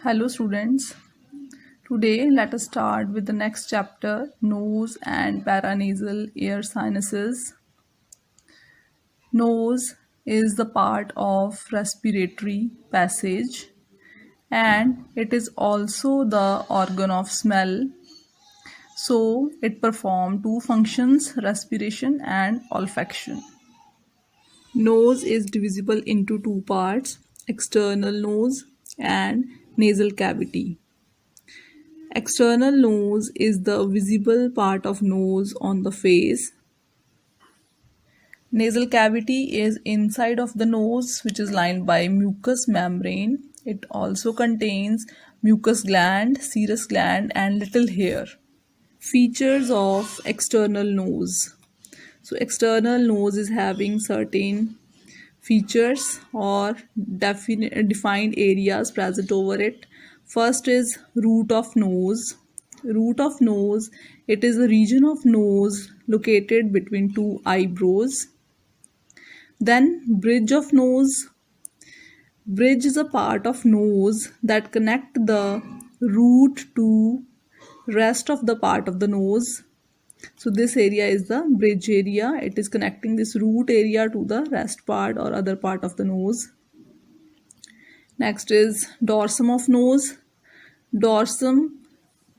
Hello students. Today let us start with the next chapter, nose and paranasal air sinuses. Nose is the part of respiratory passage and it is also the organ of smell. So it performs two functions, respiration and olfaction. Nose is divisible into two parts, external nose and nasal cavity. External nose is the visible part of nose on the face. Nasal cavity is inside of the nose, which is lined by mucous membrane. It also contains mucus gland, serous gland and little hair. Features of external nose. So external nose is having certain features or defined areas present over it. First is root of nose. Root of nose, it is a region of nose located between two eyebrows. Then bridge of nose. Bridge is a part of nose that connect the root to rest of the part of the nose. So this area is the bridge area. It is connecting this root area to the rest part or other part of the nose. Next is dorsum of nose. Dorsum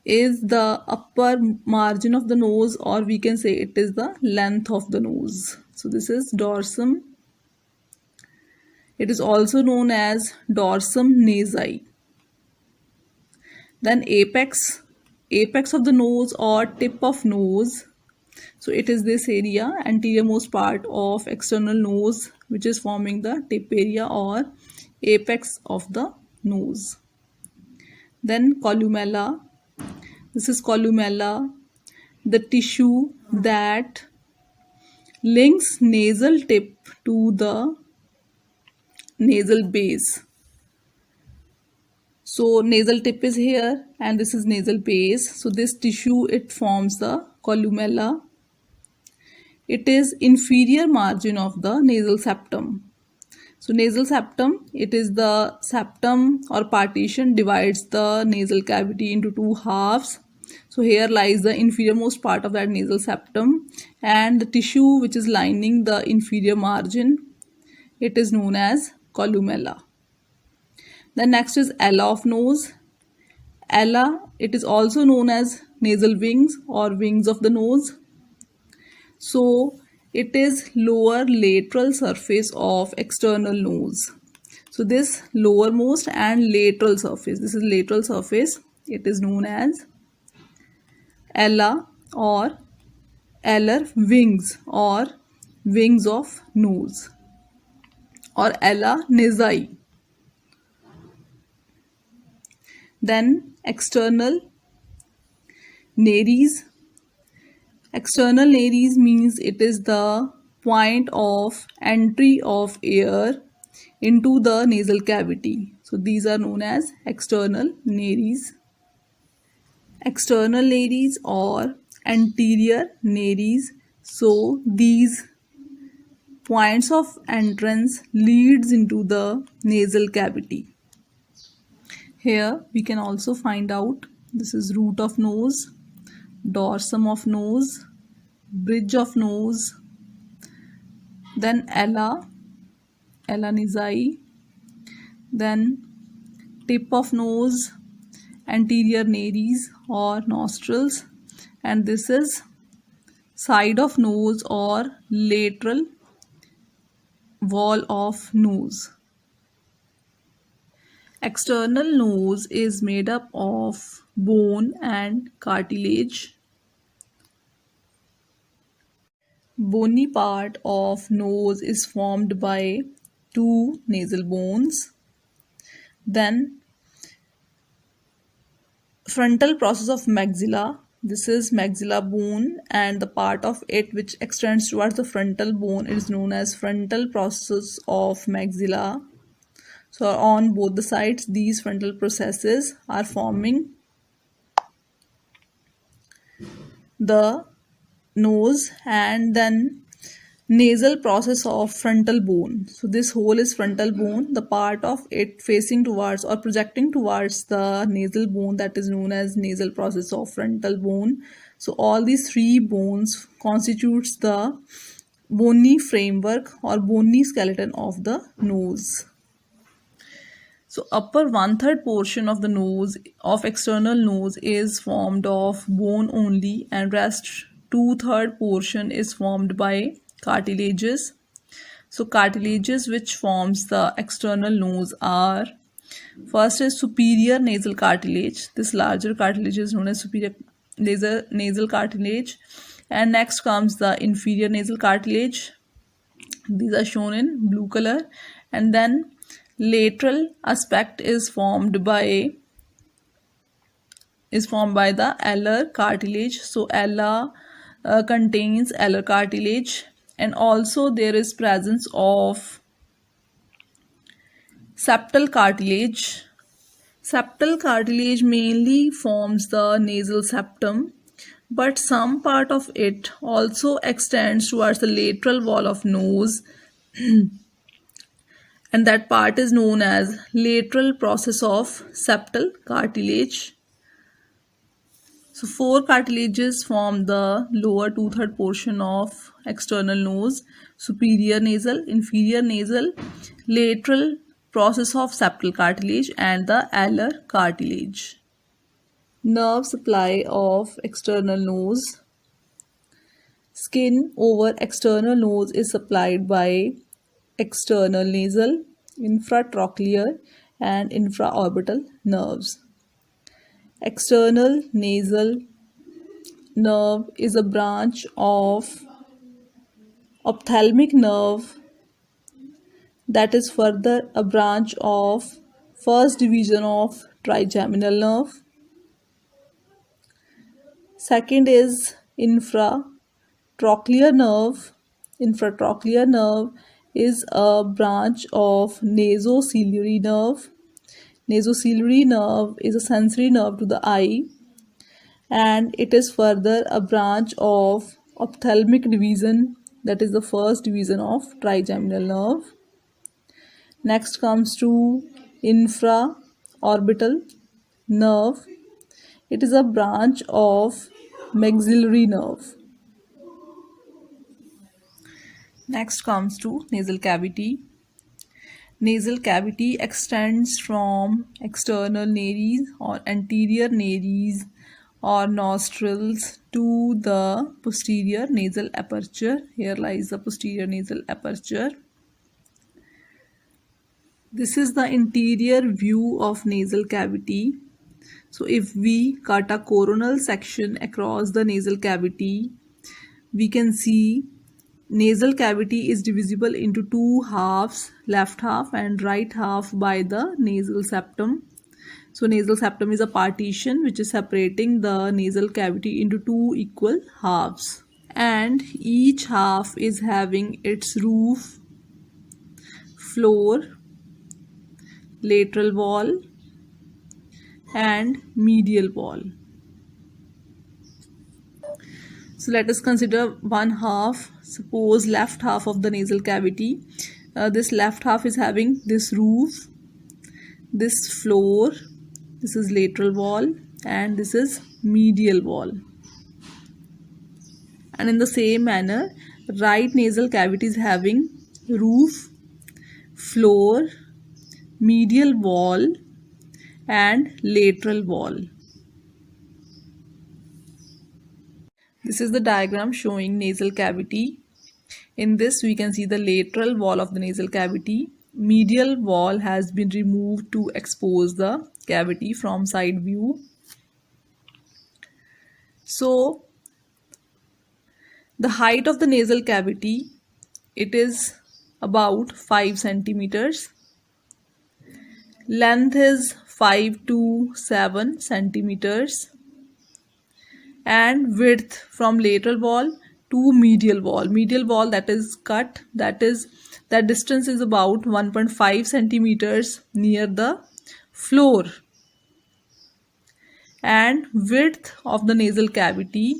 is the upper margin of the nose, or we can say it is the length of the nose. So this is dorsum. It is also known as dorsum nasi. Then apex. Apex of the nose or tip of nose. So it is this area, anteriormost part of external nose, which is forming the tip area or apex of the nose. Then columella. This is columella, the tissue that links nasal tip to the nasal base. So nasal tip is here and this is nasal base. So this tissue, it forms the columella. It is inferior margin of the nasal septum. So nasal septum, it is the septum or partition divides the nasal cavity into two halves. So here lies the inferiormost part of that nasal septum and the tissue which is lining the inferior margin, it is known as columella. Then next is ala of nose. Ala, it is also known as nasal wings or wings of the nose. So it is lower lateral surface of external nose. So this lowermost and lateral surface, this is lateral surface, it is known as ala or alar wings or wings of nose or ala nasi. Then external nares. External nares means it is the point of entry of air into the nasal cavity. So these are known as external nares. External nares or anterior nares. So these points of entrance leads into the nasal cavity. Here we can also find out this is root of nose, dorsum of nose, bridge of nose, then ala nasi, then tip of nose, anterior nares or nostrils, and this is side of nose or lateral wall of nose. External nose is made up of bone and cartilage. Bony part of nose is formed by two nasal bones. Then frontal process of maxilla. This is maxilla bone and the part of it which extends towards the frontal bone is known as frontal process of maxilla. So on both the sides, these frontal processes are forming the nose, and then Nasal process of frontal bone. So this hole is frontal bone, the part of it facing towards or projecting towards the nasal bone, that is known as nasal process of frontal bone. So all these three bones constitutes the bony framework or bony skeleton of the nose. So upper one-third portion of the nose, of external nose, is formed of bone only, and rest two-third portion is formed by cartilages. So cartilages which forms the external nose are, first is superior nasal cartilage. This larger cartilage is known as superior nasal cartilage. And next comes the inferior nasal cartilage. These are shown in blue color. And then lateral aspect is formed by the alar cartilage. So alar contains alar cartilage, and also there is presence of septal cartilage. Septal cartilage mainly forms the nasal septum, but some part of it also extends towards the lateral wall of nose, and that part is known as lateral process of septal cartilage. So four cartilages form the lower two-third portion of external nose: superior nasal, inferior nasal, lateral process of septal cartilage, and the alar cartilage. Nerve supply of external nose. Skin over external nose is supplied by external nasal, infratrochlear, and infraorbital nerves. External nasal nerve is a branch of ophthalmic nerve that is further a branch of first division of trigeminal nerve. Second is infratrochlear nerve. Infratrochlear nerve is a branch of nasociliary nerve. Nasociliary nerve is a sensory nerve to the eye, and it is further a branch of ophthalmic division, that is the first division of trigeminal nerve. Next comes to infraorbital nerve. It is a branch of maxillary nerve. Next comes to nasal cavity. Nasal cavity extends from external nares or anterior nares or nostrils to the posterior nasal aperture. Here lies the posterior nasal aperture. This is the interior view of nasal cavity. So if we cut a coronal section across the nasal cavity, we can see nasal cavity is divisible into two halves, left half and right half, by the nasal septum. So nasal septum is a partition which is separating the nasal cavity into two equal halves, and each half is having its roof, floor, lateral wall and medial wall. So let us consider one half. Suppose left half of the nasal cavity. This left half is having this roof, this floor, this is lateral wall, and this is medial wall. And in the same manner, right nasal cavity is having roof, floor, medial wall and lateral wall. This is the diagram showing nasal cavity. In this we can see the lateral wall of the nasal cavity. Medial wall has been removed to expose the cavity from side view. So the height of the nasal cavity, it is about 5 centimeters. Length is 5 to 7 centimeters. And width from lateral wall to medial wall. Medial wall that is cut, that distance is about 1.5 centimeters near the floor. And width of the nasal cavity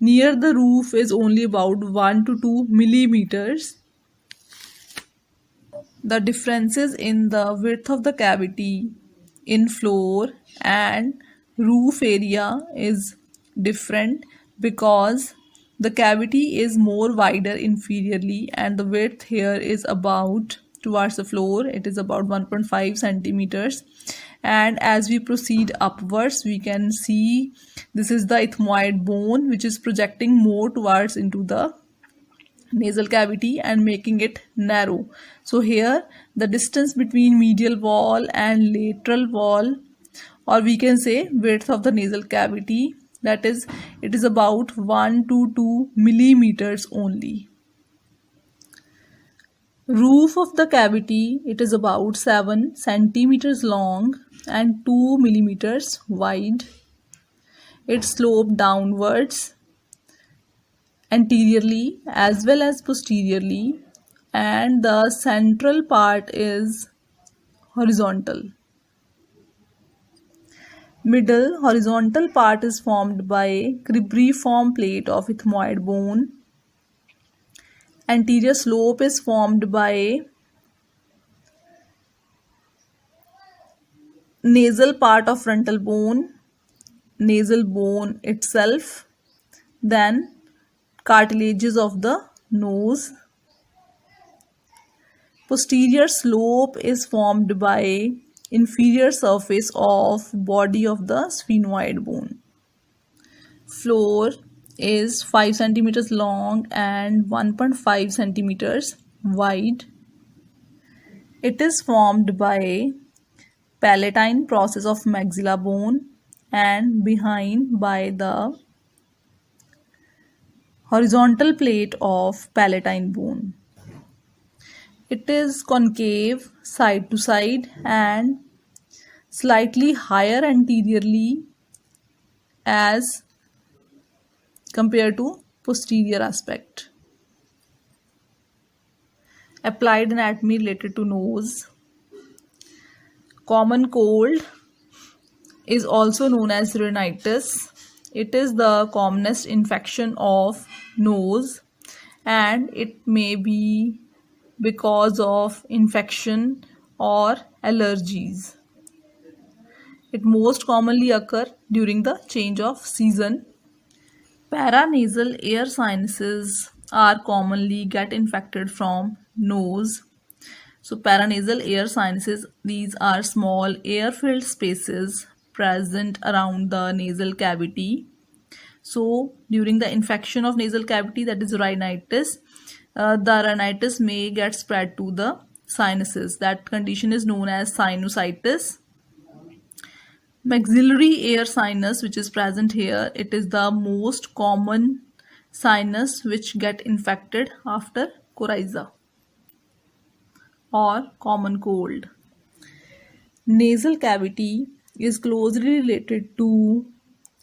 near the roof is only about 1 to 2 millimeters. The differences in the width of the cavity in floor and roof area is different because the cavity is more wider inferiorly and the width here is about towards the floor, it is about 1.5 centimeters, and as we proceed upwards we can see this is the ethmoid bone which is projecting more towards into the nasal cavity and making it narrow. So here the distance between medial wall and lateral wall, or we can say width of the nasal cavity, that is, it is about 1 to 2 millimeters only. Roof of the cavity, it is about 7 centimeters long and 2 millimeters wide. It sloped downwards anteriorly as well as posteriorly, and the central part is horizontal. Middle horizontal part is formed by cribriform plate of ethmoid bone. Anterior slope is formed by nasal part of frontal bone, nasal bone itself, then cartilages of the nose. Posterior slope is formed by inferior surface of body of the sphenoid bone. Floor is 5 centimeters long and 1.5 centimeters wide. It is formed by palatine process of maxilla bone and behind by the horizontal plate of palatine bone. It is concave side to side and slightly higher anteriorly as compared to posterior aspect. Applied anatomy related to nose. Common cold is also known as rhinitis. It is the commonest infection of nose and it may be because of infection or allergies. It most commonly occur during the change of season. Paranasal air sinuses are commonly get infected from nose. So paranasal air sinuses, these are small air-filled spaces present around the nasal cavity. So during the infection of nasal cavity, that is rhinitis, the rhinitis may get spread to the sinuses. That condition is known as sinusitis. Maxillary air sinus, which is present here, it is the most common sinus which get infected after coryza or common cold. Nasal cavity is closely related to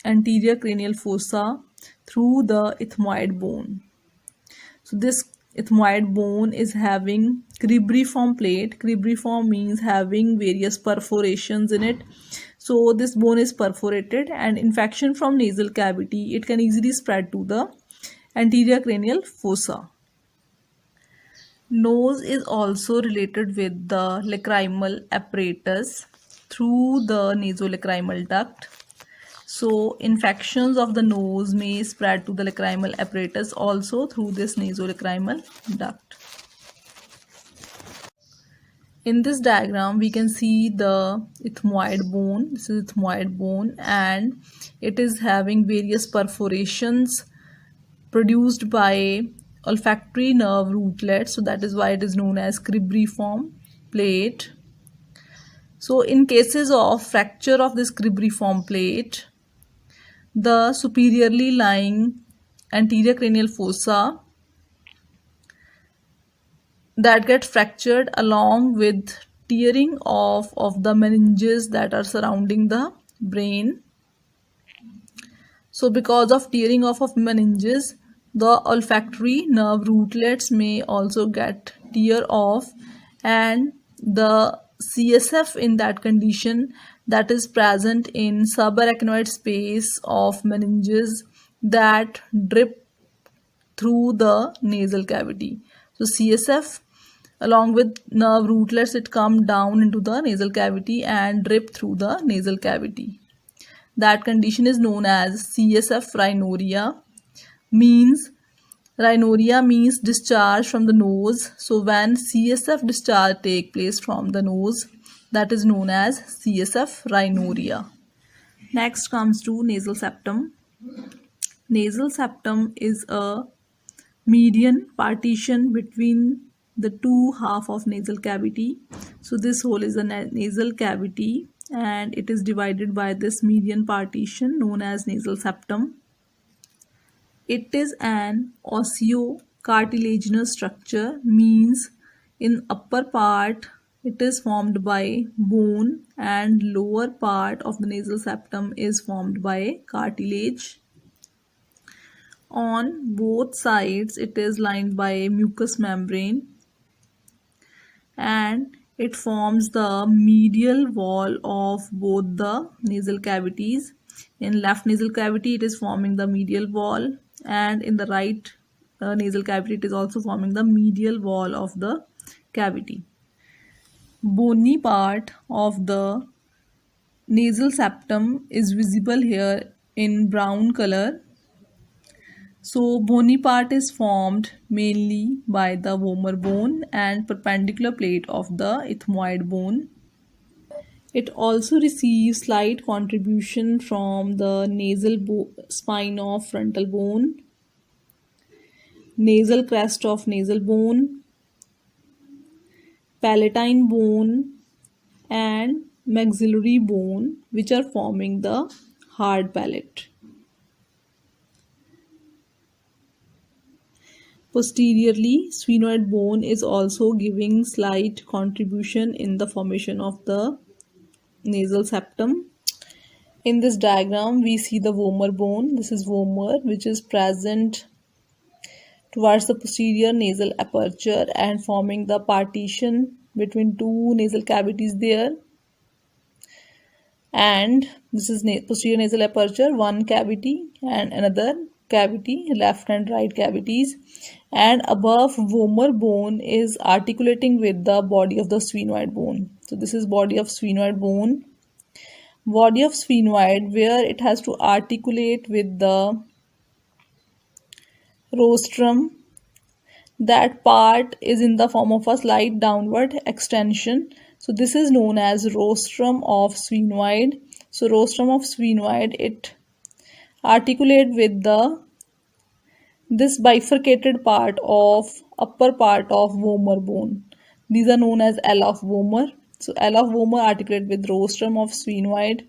anterior cranial fossa through the ethmoid bone. So this ethmoid bone is having cribriform plate. Cribriform means having various perforations in it. So this bone is perforated and infection from nasal cavity, it can easily spread to the anterior cranial fossa. Nose is also related with the lacrimal apparatus through the nasolacrimal duct. So infections of the nose may spread to the lacrimal apparatus also through this nasolacrimal duct. In this diagram, we can see the ethmoid bone. This is ethmoid bone and it is having various perforations produced by olfactory nerve rootlets. So that is why it is known as cribriform plate. So in cases of fracture of this cribriform plate, the superiorly lying anterior cranial fossa that get fractured along with tearing off of the meninges that are surrounding the brain. So because of tearing off of meninges, the olfactory nerve rootlets may also get tear off, and the CSF in that condition that is present in subarachnoid space of meninges that drip through the nasal cavity. So CSF along with nerve rootlets, it come down into the nasal cavity and drip through the nasal cavity. That condition is known as CSF rhinorrhea. Rhinorrhea means discharge from the nose. So when CSF discharge take place from the nose, that is known as CSF rhinorrhea. Next comes to nasal septum. Nasal septum is a median partition between the two half of nasal cavity. So this hole is a nasal cavity and it is divided by this median partition known as nasal septum. It is an osseo-cartilaginous structure, means in upper part it is formed by bone and lower part of the nasal septum is formed by cartilage. On both sides it is lined by a mucous membrane and it forms the medial wall of both the nasal cavities. In left nasal cavity it is forming the medial wall and in the right nasal cavity it is also forming the medial wall of the cavity. Bony part of the nasal septum is visible here in brown color. So bony part is formed mainly by the vomer bone and perpendicular plate of the ethmoid bone. It also receives slight contribution from the nasal spine of frontal bone, nasal crest of nasal bone, palatine bone and maxillary bone, which are forming the hard palate. Posteriorly, sphenoid bone is also giving slight contribution in the formation of the nasal septum. In this diagram, we see the vomer bone. This is vomer, which is present towards the posterior nasal aperture and forming the partition between two nasal cavities there. And this is posterior nasal aperture, one cavity and another cavity, left and right cavities, and above vomer bone is articulating with the body of the sphenoid bone. So this is body of sphenoid bone. Body of sphenoid where it has to articulate with the rostrum. That part is in the form of a slight downward extension. So this is known as rostrum of sphenoid. So rostrum of sphenoid, it articulate with this bifurcated part of upper part of vomer bone. These are known as L of vomer. So L of vomer articulate with rostrum of sphenoid.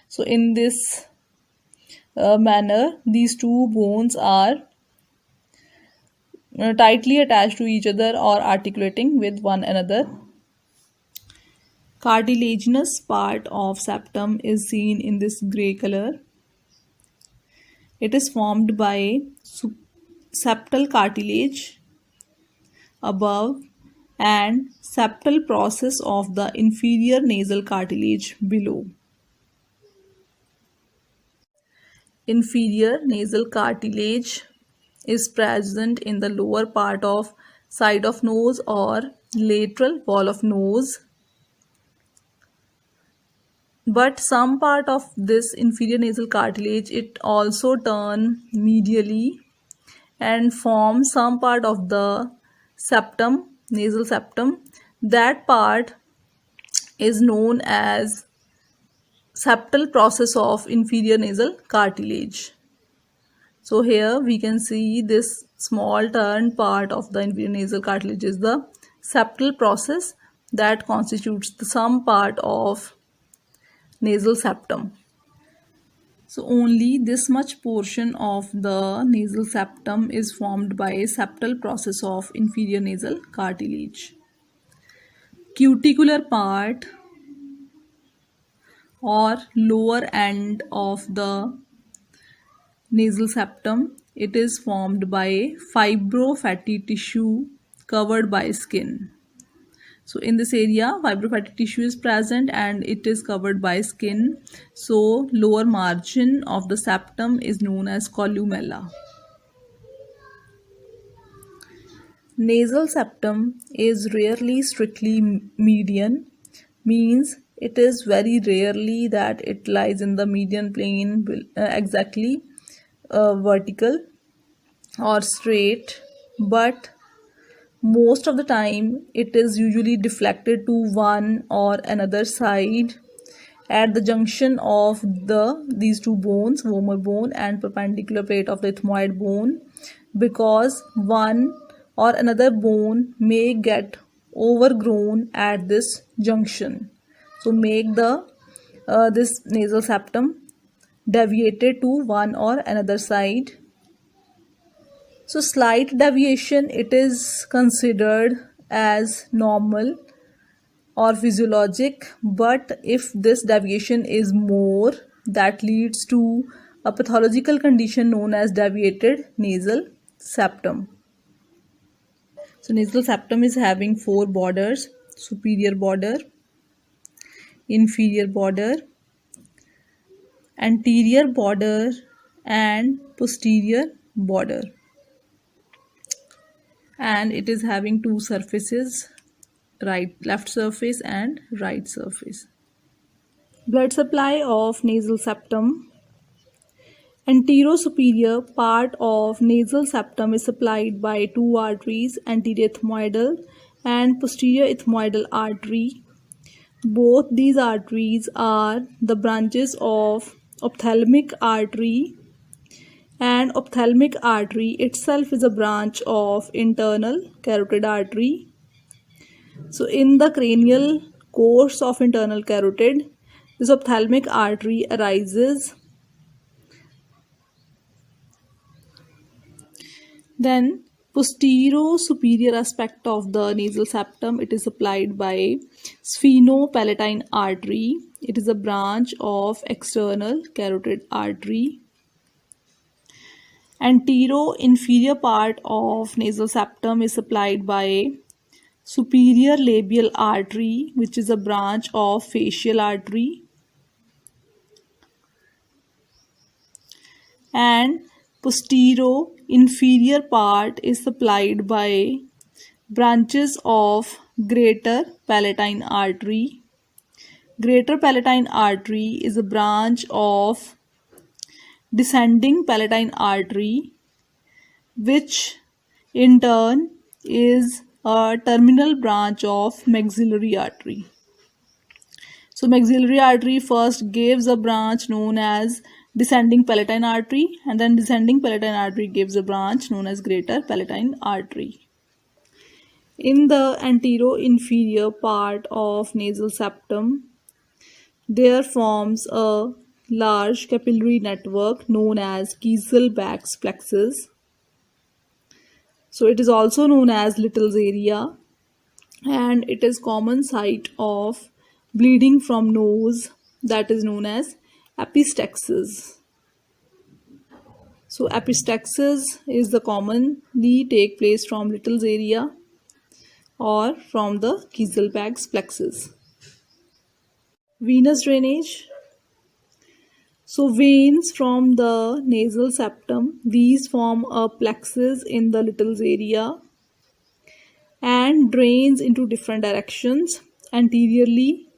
So in this manner, these two bones are tightly attached to each other or articulating with one another. Cartilaginous part of septum is seen in this gray color. It is formed by septal cartilage above and septal process of the inferior nasal cartilage below. Inferior nasal cartilage is present in the lower part of side of nose or lateral wall of nose. But some part of this inferior nasal cartilage, it also turn medially and form some part of the septum, nasal septum. That part is known as septal process of inferior nasal cartilage. So here we can see this small turned part of the inferior nasal cartilage is the septal process that constitutes the some part of nasal septum. So only this much portion of the nasal septum is formed by a septal process of inferior nasal cartilage. Cuticular part or lower end of the nasal septum, it is formed by fibrofatty tissue covered by skin. So in this area, fibrofatty tissue is present and it is covered by skin. So lower margin of the septum is known as columella. Nasal septum is rarely strictly median, means it is very rarely that it lies in the median plane exactly vertical or straight, but most of the time it is usually deflected to one or another side at the junction of these two bones, vomer bone and perpendicular plate of the ethmoid bone, because one or another bone may get overgrown at this junction, so make the this nasal septum deviated to one or another side. So slight deviation, it is considered as normal or physiologic, but if this deviation is more, that leads to a pathological condition known as deviated nasal septum. So nasal septum is having four borders: superior border, inferior border, anterior border and posterior border, and it is having two surfaces, left surface and right surface. Blood supply of nasal septum. Anterosuperior part of nasal septum is supplied by two arteries, anterior ethmoidal and posterior ethmoidal artery. Both these arteries are the branches of ophthalmic artery, and ophthalmic artery itself is a branch of internal carotid artery. So in the cranial course of internal carotid, this ophthalmic artery arises. Then posterior-superior aspect of the nasal septum, it is supplied by sphenopalatine artery. It is a branch of external carotid artery. Antero-inferior part of nasal septum is supplied by superior labial artery, which is a branch of facial artery. And posterior-inferior part is supplied by branches of greater palatine artery. Greater palatine artery is a branch of descending palatine artery, which in turn is a terminal branch of maxillary artery. So maxillary artery first gives a branch known as descending palatine artery, and then descending palatine artery gives a branch known as greater palatine artery. In the antero-inferior part of nasal septum, there forms a large capillary network known as Kieselbach's plexus. So it is also known as Little's area, and it is common site of bleeding from nose, that is known as epistaxis. So epistaxis is the commonly take place from Little's area or from the Kieselbach's plexus. Venous drainage. So veins from the nasal septum, these form a plexus in the Little's area and drains into different directions. Anteriorly,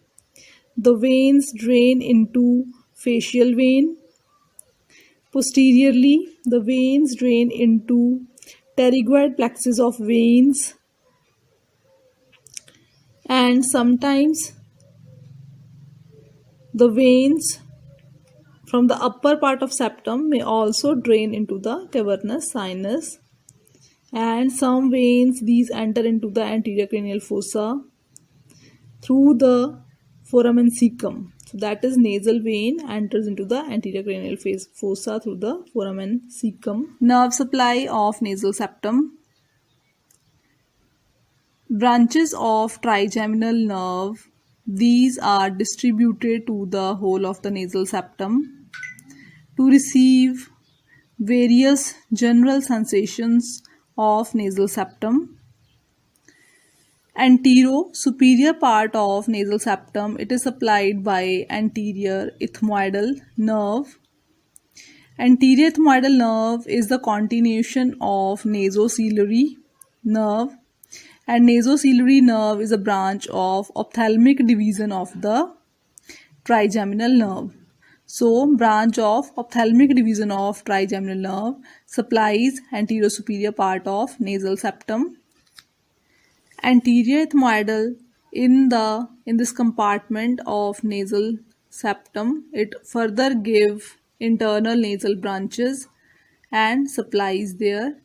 the veins drain into facial vein. Posteriorly, the veins drain into pterygoid plexus of veins, and sometimes the veins from the upper part of septum may also drain into the cavernous sinus, and some veins these enter into the anterior cranial fossa through the foramen cecum. So that is nasal vein enters into the anterior cranial fossa through the foramen cecum. Nerve supply of nasal septum. Branches of trigeminal nerve, these are distributed to the whole of the nasal septum to receive various general sensations of nasal septum. Antero-superior part of nasal septum, it is supplied by anterior ethmoidal nerve. Anterior ethmoidal nerve is the continuation of nasociliary nerve, and nasociliary nerve is a branch of ophthalmic division of the trigeminal nerve. So, branch of ophthalmic division of trigeminal nerve supplies anterior-superior part of nasal septum. Anterior ethmoidal in this compartment of nasal septum, it further give internal nasal branches and supplies there.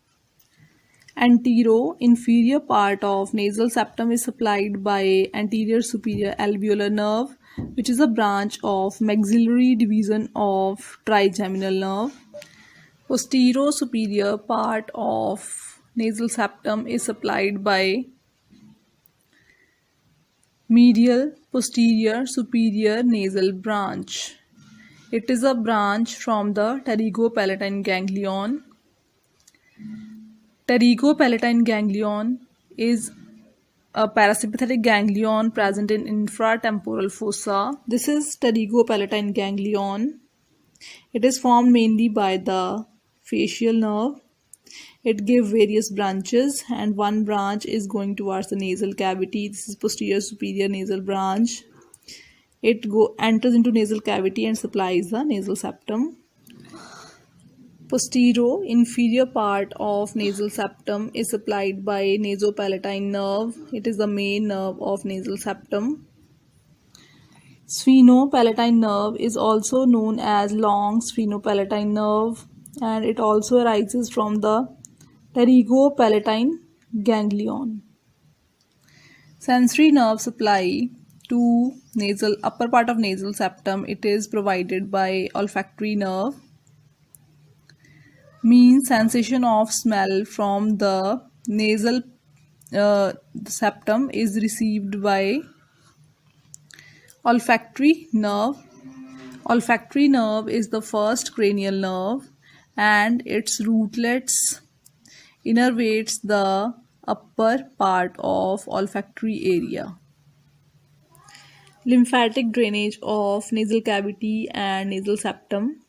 Antero-inferior part of nasal septum is supplied by anterior superior alveolar nerve, which is a branch of maxillary division of trigeminal nerve. Posterior-superior part of nasal septum is supplied by medial posterior superior nasal branch. It is a branch from the pterygopalatine ganglion. Pterygopalatine ganglion is a parasympathetic ganglion present in infratemporal fossa. This is pterygopalatine ganglion. It is formed mainly by the facial nerve. It gives various branches, and one branch is going towards the nasal cavity. This is posterior superior nasal branch. It enters into nasal cavity and supplies the nasal septum. Posterior inferior part of nasal septum is supplied by nasopalatine nerve. It is the main nerve of nasal septum. Sphenopalatine nerve is also known as long sphenopalatine nerve, and it also arises from the pterygopalatine ganglion. Sensory nerve supply to nasal upper part of nasal septum, it is provided by olfactory nerve. Means sensation of smell from the nasal septum is received by olfactory nerve. Olfactory nerve is the first cranial nerve, and its rootlets innervates the upper part of olfactory area. Lymphatic drainage of nasal cavity and nasal septum.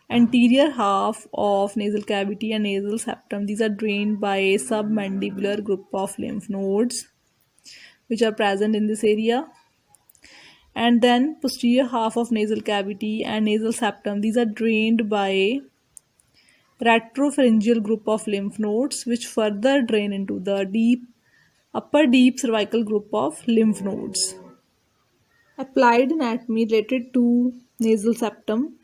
Anterior half of nasal cavity and nasal septum, these are drained by a submandibular group of lymph nodes which are present in this area. And then posterior half of nasal cavity and nasal septum, these are drained by retropharyngeal group of lymph nodes which further drain into the upper deep cervical group of lymph nodes. Applied anatomy related to nasal septum.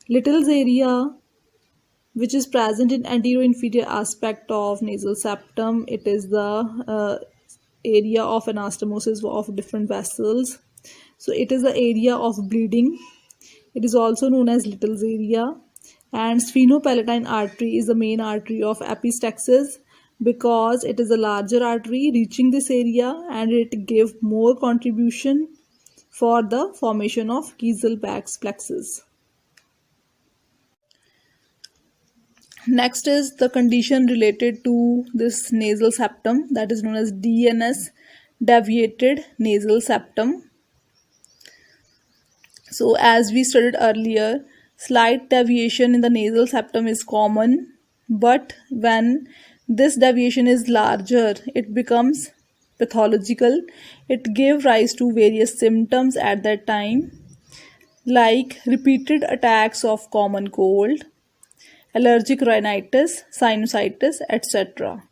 Little's area, which is present in anterior-inferior aspect of nasal septum, it is the area of anastomosis of different vessels. So it is the area of bleeding. It is also known as Little's area. And sphenopalatine artery is the main artery of epistaxis because it is a larger artery reaching this area, and it gives more contribution for the formation of Kieselbach's plexus. Next is the condition related to this nasal septum, that is known as DNS, deviated nasal septum. So as we studied earlier, slight deviation in the nasal septum is common, but when this deviation is larger, it becomes pathological. It gives rise to various symptoms at that time, like repeated attacks of common cold, allergic rhinitis, sinusitis, etc.